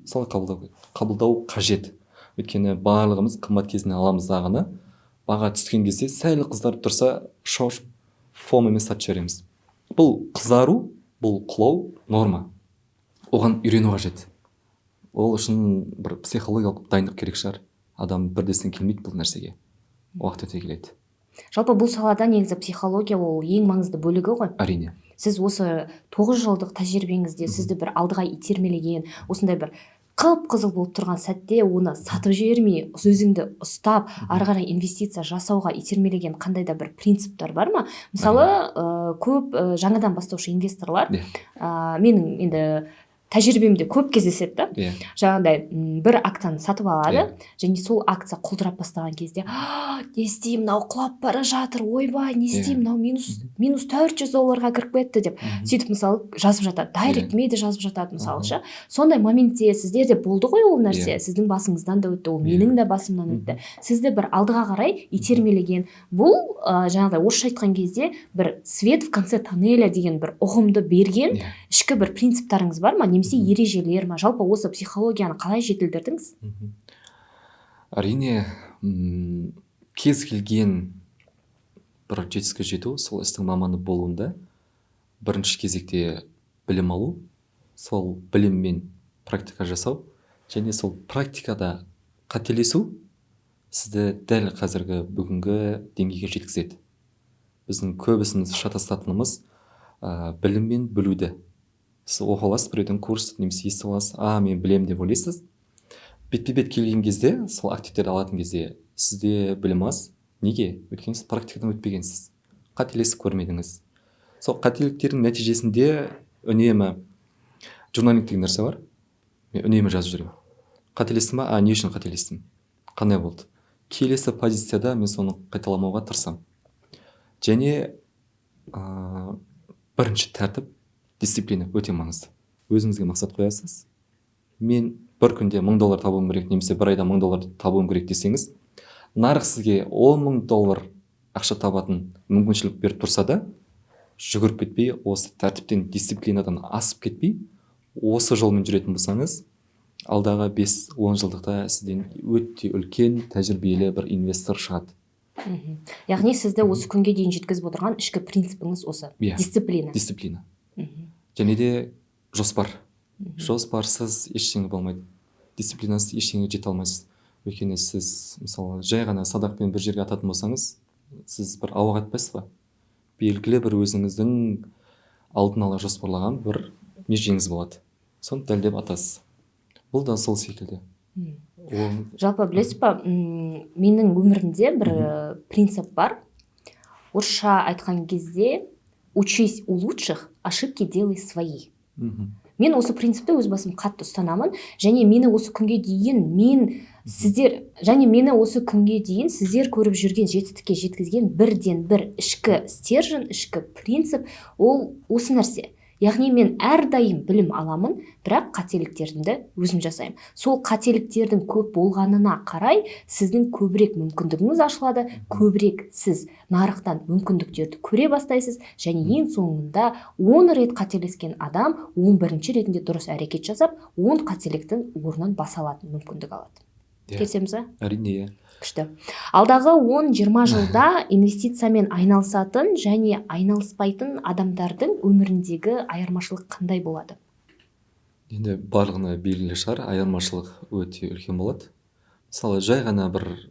Сол қабылдау қажет. Өйткені барлығымыз қымбат кезіне аламыз дағыны, баға түскен кезде сәл қыздарып тұрса, шошып, FOMO-мен сатып жібереміз. Бұл қызару, бұл құлау норма. Оған үйрену қажет. Ол үшін бір психологиялық дайындық керек шығар. Адам бірден келмейді бұл нәрсеге. Уақыт өте келеді. Жалпы бұл салада негізі психология ол ең маңызды бөлігі ғой. Әрине. Сіз осы 9 жылдық тәжірибеңізде сізді бір алдыға итермелеген, осындай бір қып-қызыл болып тұрған сәтте оны сатып жібермей, өзіңді ұстап, ары қарай инвестиция жасауға итермелеген қандай да бір принциптер бар ма? Мысалы, көп жаңадан бастаушы инвесторлар, менің енді тәжірибемде көп кездеседі да. Жаңағыдай бір акцияны сатып алады, және сол акция құлдырап бастаған кезде, не істеймін, мынау құлап бара жатыр, ойбай, не істеймін, мынау минус $400 кіріп кетті деп. Сөйтіп мысалы жазып жатады, дайректіме де жазып жатады мысалы ше. Сондай моментте сіздерде болды ғой ол нәрсе, сіздің басыңыздан да өтті, ол менің де басымнан өтті. Сізді бір алдыға қарай итермелеген. Бұл жаңағыдай орысша айтқан кезде бір свет в конце тоннеля деген бір ұғымды берген ішкі бір принциптарыңыз бар ма? Немесе ережелер ма? Жалпы осы психологияны қалай жетілдірдіңіз? Әрине, кез келген бір жетістікке жету, сол істің маманы болуында бірінші кезекте білім алу, сол біліммен практика жасау, және сол практикада қателесу сізді дәл қазіргі бүгінгі деңгейге жеткізеді. Біздің көбісіміз шатасатынымыз білім мен білуді. Сіз оқи аласыз, біреуден курс немесе естіп аласыз, мен білемін деп ойлайсыз. Бетпе-бет келген кезде, сол активтерді алатын кезде сізде білім аз. Неге? Өйткені сіз практикадан өтпегенсіз. Қателесіп көрмедіңіз. Сол қателіктердің нәтижесінде үнемі журналинг деген нәрсе бар. Мен үнемі жазып жүремін. Қателестім ба? Не үшін қателестім? Қандай болды? Келесі позицияда мен соны қайталамауға тырысамын. Және бірінші тәртіп, дисциплина өте маңызды. Өзіңізге мақсат қоясыз. Мен бір күнде $1000 табуым керек, немесе бір айда $1000 табуым керек десеңіз, нарық сізге $10,000 ақша табатын мүмкіншілік беріп тұрса да, жүгіріп кетпей, осы тәртіптен, дисциплинадан асып кетпей, осы жолмен жүретін болсаңыз, алдағы 5-10 жылдықта сізден өте үлкен тәжірибелі бір инвестор шығады. Яғни сізді осы күнге дейін жеткізіп отырған ішкі принципіңіз осы, дисциплина. Дисциплина. Және де жоспар. Жоспарсыз ештеңе болмайды. Дисциплинасыз ештеңе жете алмайсыз. Өйткені сіз мысалы жай ғана садақпен бір жерге ататын болсаңыз, сіз бір ауаға атпайсыз ба? Белгілі бір өзіңіздің алдын ала жоспарлаған бір межеңіз болады. Соны дәлдеп атасыз. Бұл да сол секілді. Жалпы білесіз ба, менің өмірімде бір принцип бар. Орысша айтқан кезде учись у лучших, ошибки делай свои. Мен осы принципті өз басым қатты ұстанамын, және мені осы күнге дейін сіздер көріп жүрген жетістікке жеткізген бірден бір ішкі стержен, ішкі принцип ол осы нәрсе. Яғни мен әрдайым білім аламын, бірақ қателіктерімді өзім жасаймын. Сол қателіктердің көп болғанына қарай сіздің көбірек мүмкіндігіңіз ашылады, көбірек сіз нарықтан мүмкіндіктерді көре бастайсыз, және ең соңында 10 рет қателескен адам 11-ші ретінде дұрыс әрекет жасап, 10 қателіктің орнын баса алатын мүмкіндік алады. Келісеміз бе? Әрине. Күшті. Алдағы 10-20 жылда инвестициямен айналысатын және айналыспайтын адамдардың өміріндегі айырмашылық қандай болады? Енді барлығына белгілі шығар, айырмашылық өте үлкен болады. Мысалы, жай ғана бір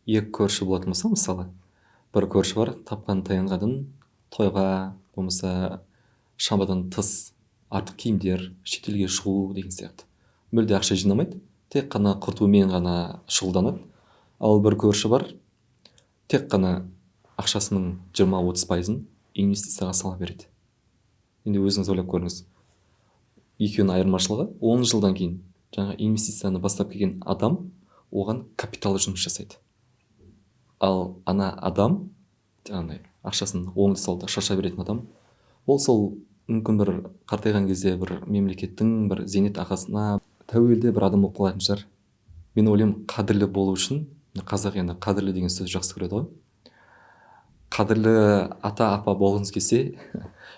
екі көрші болатын болса, мысалы, бір көрші бар, тапқан таянғадын тойға, болмаса шамадан тыс артық киімдер, шетелге шығу деген сияқты. Мүлде ақша жинамайды, тек қана құртумен ғана шұғылданады. Ал бір көрші бар, тек қана ақшасының 20-30%-ын инвестицияға сала береді. Енді өзіңіз ойлап көріңіз. Екеуінің айырмашылығы 10 жылдан кейін жаңа инвестицияны бастап келген адам оған капиталы жұмыс жасайды. Ал ана адам, жаңағыдай ақшасын оңды-солды шаша беретін адам, ол сол мүмкін бір қартайған кезде бір мемлекеттің бір зейнетақысына тәуелді бір адам болып қалатын шығар. Мен ойлаймын, қадірлі болу үшін, қазақ енді қадірлі деген сөз жақсы көреді ғой. Қадірлі ата-апа болғыңыз келсе,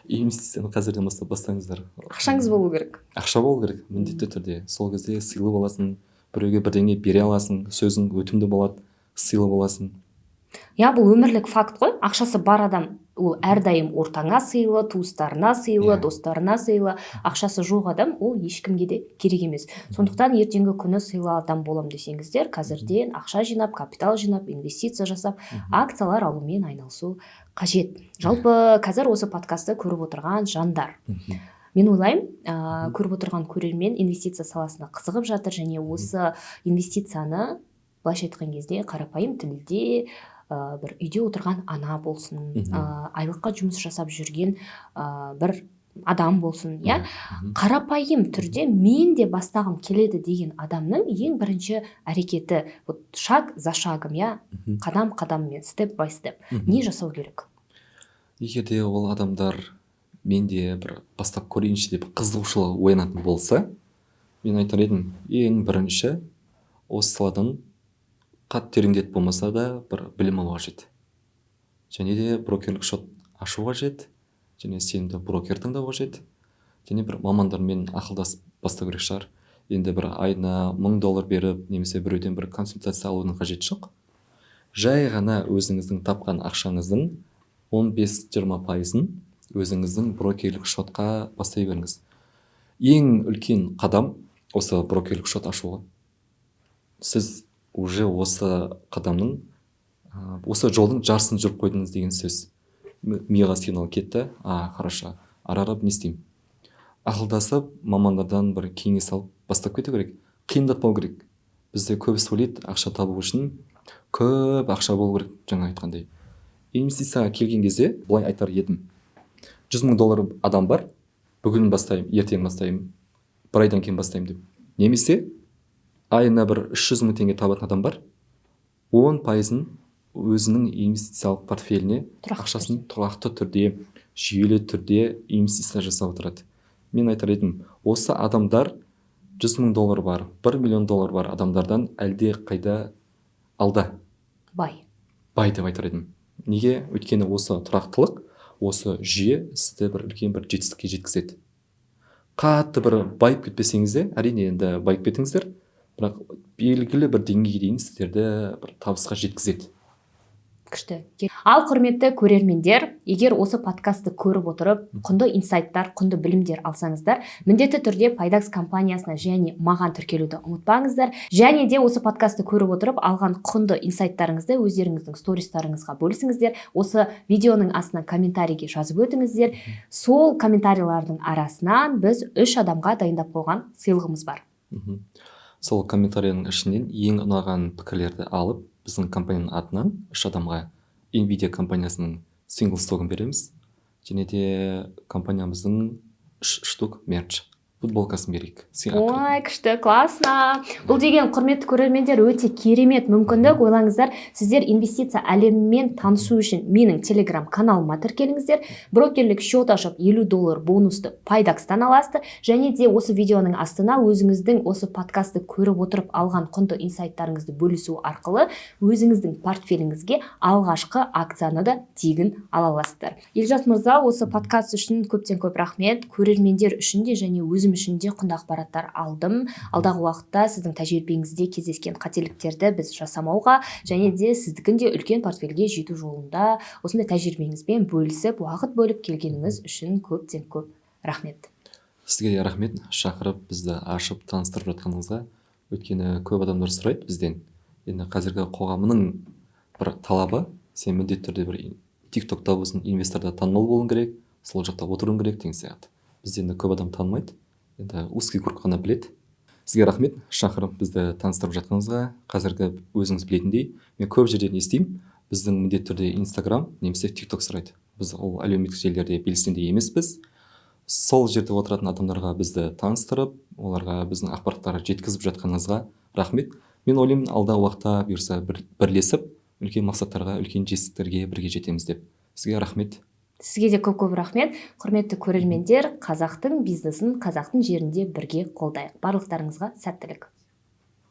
инвестицияны қазірден бастап бастаңыздар. Ақшаңыз болу керек. Ақша болу керек, міндетті түрде. Сол кезде сыйлы боласың, біреуге бірдеңе бере аласың, сөзің өтімді болады, сыйлы боласың. бұл өмірлік факт қой. Ақшасы бар адам ол әрдайым ортаңа сыйлы, туыстарына сыйлы, достарына сыйлы. Ақшасы жоқ адам ол ешкімге де керек емес. Сондықтан ертеңгі күні сыйлы адам болам десеңіздер, қазірден ақша жинап, капитал жинап, инвестиция жасап, акциялар алумен айналысу қажет. Жалпы қазір осы подкастты көріп отырған жандар, мен ойлаймын, көріп отырған көрермен инвестиция саласына қызығып жатыр, және осы инвестицияны былайша айтқан кезде қарапайым тілде бір үйде отырған ана болсын, айлыққа жұмыс жасап жүрген бір адам болсын, қарапайым түрде мен де бастағым келеді деген адамның ең бірінші әрекеті шаг за шагом, қадам қадаммен, степ бай степ не жасау керек? Егер де ол адамдар менде бір бастап көрейінші деп қызығушылық оянатын болса, мен айтар едім, ең бірінші осы саладан қатты тереңдет болмаса да бір білім алу қажет. Және де брокерлік шот ашу қажет, және сенімді брокер таңдау қажет, және бір мамандармен ақылдасып бастау керек шығар. Енді бір айына $1000 беріп, немесе біреуден бір консультация алудың қажеті жоқ. Жай ғана өзіңіздің тапқан ақшаңыздың 15-20%-ын өзіңіздің брокерлік шотқа бастай беріңіз. Ең үлкен қадам осы брокерлік шот ашуға. Сіз уже осы қадамның, осы жолдың жарысын жүріп қойдыңыз деген сөз. Миға сигнал кетті, хорошо, ары не істеймін? Ақылдасып, мамандардан бір кеңес алып бастап кету керек. Қиындатпау керек. Бізде көбісі ойлайды, ақша табу үшін көп ақша болу керек, жаңа айтқандай. Инвестицияға келген кезде былай айтар едім. $100,000 адам бар, бүгін бастаймын, ертең бастаймын, бір айдан кейін бастаймын деп. Немесе айына бір 300 мың теңге табатын адам бар, 10%-ын өзінің инвестициялық портфеліне ақшасын тұрақты түрде, жүйелі түрде инвестиция жасап отырады. Мен айтар едім, осы адамдар $100,000 бар, $1 миллион бар адамдардан әлде қайда алда. Бай деп айтар едім. Неге? Өйткені осы тұрақтылық, осы жүйе сізді бір үлкен бір жетістікке жеткізеді. Қатты бір байып кетпесеңіз де, әрине енді байып кетіңіздер, бірақ белгілі бір деңгейге дейін сіздерді бір табысқа жеткізеді. Күшті. Ал құрметті көрермендер, егер осы подкастты көріп отырып, құнды инсайттар, құнды білімдер алсаңыздар, міндетті түрде Пайдакс компаниясына және маған тіркелуді ұмытпаңыздар. Және де осы подкастты көріп отырып, алған құнды инсайттарыңызды өздеріңіздің стористарыңызға бөлісіңіздер. Осы видеоның астына комментарийге жазып өтіңіздер. Сол комментарийлардың арасынан біз 3 адамға дайындап қойған сыйлығымыз бар. Сол комментарийның ішінен ең ұнаған пікірлерді алып, біздің компанияның атынан 3 адамға Nvidia компаниясының сингл стогын береміз. Және де компаниямыздың 3 штук мерч футболкасын берейік. Ой, күшті, классно. Бұл деген құрметті көрермендер өте керемет мүмкіндік. Ойлаңыздар, сіздер инвестиция әлемімен танысу үшін менің телеграм каналыма тіркеліңіздер. Брокерлік шот ашып $50 бонусты Пайдакстан аласыздар. Және де осы видеоның астына өзіңіздің осы подкастты көріп отырып алған құнды инсайттарыңызды бөлісу арқылы өзіңіздің портфеліңізге алғашқы акцияны да тегін ала аласыздар. Елжас мырза, осы подкаст үшін көптен көп рахмет. Көрермендер үшін де және өзім үшін де құнды ақпараттар алдым. Алдағы уақытта сіздің тәжірибеңізде кездескен қателіктерді біз жасамауға және де сіздікін де үлкен портфельге жету жолында осындай тәжірибеңізбен бөлісіп, уақыт бөліп келгеніңіз үшін көптен көп рахмет. Сізге де рахмет, шақырып бізді ашып таныстырып жатқаныңызға. Өйткені көп адамдар сұрайды бізден. Енді қазіргі қоғамның бір талабы, сен міндетті түрде бір TikTokта болсын, инвесторда танымал болуың керек, сол жақта отыруың керек деген сияқты. Бізде енді көп адам танымайды. Енді узкий круг қана біледі. Сізге рахмет, шақырып бізді таныстырып жатқаныңызға. Қазіргі өзіңіз білетіндей, мен көп жерден естимін, біздің міндетті түрде Instagram немесе TikTok сұрайды. Біз ол әлеуметтік желілерде белсенді емеспіз. Сол жерде отыратын адамдарға бізді таныстырып, оларға біздің ақпараттарды жеткізіп жатқаныңызға рахмет. Мен ойлаймын, алдағы уақытта бұйырса бірлесіп, үлкен мақсаттарға, үлкен жетістіктерге бірге жетеміз деп. Сізге рахмет. Сізге де көп рахмет. Құрметті көрермендер, қазақтың бизнесін қазақтың жерінде бірге қолдайық. Барлықтарыңызға сәттілік.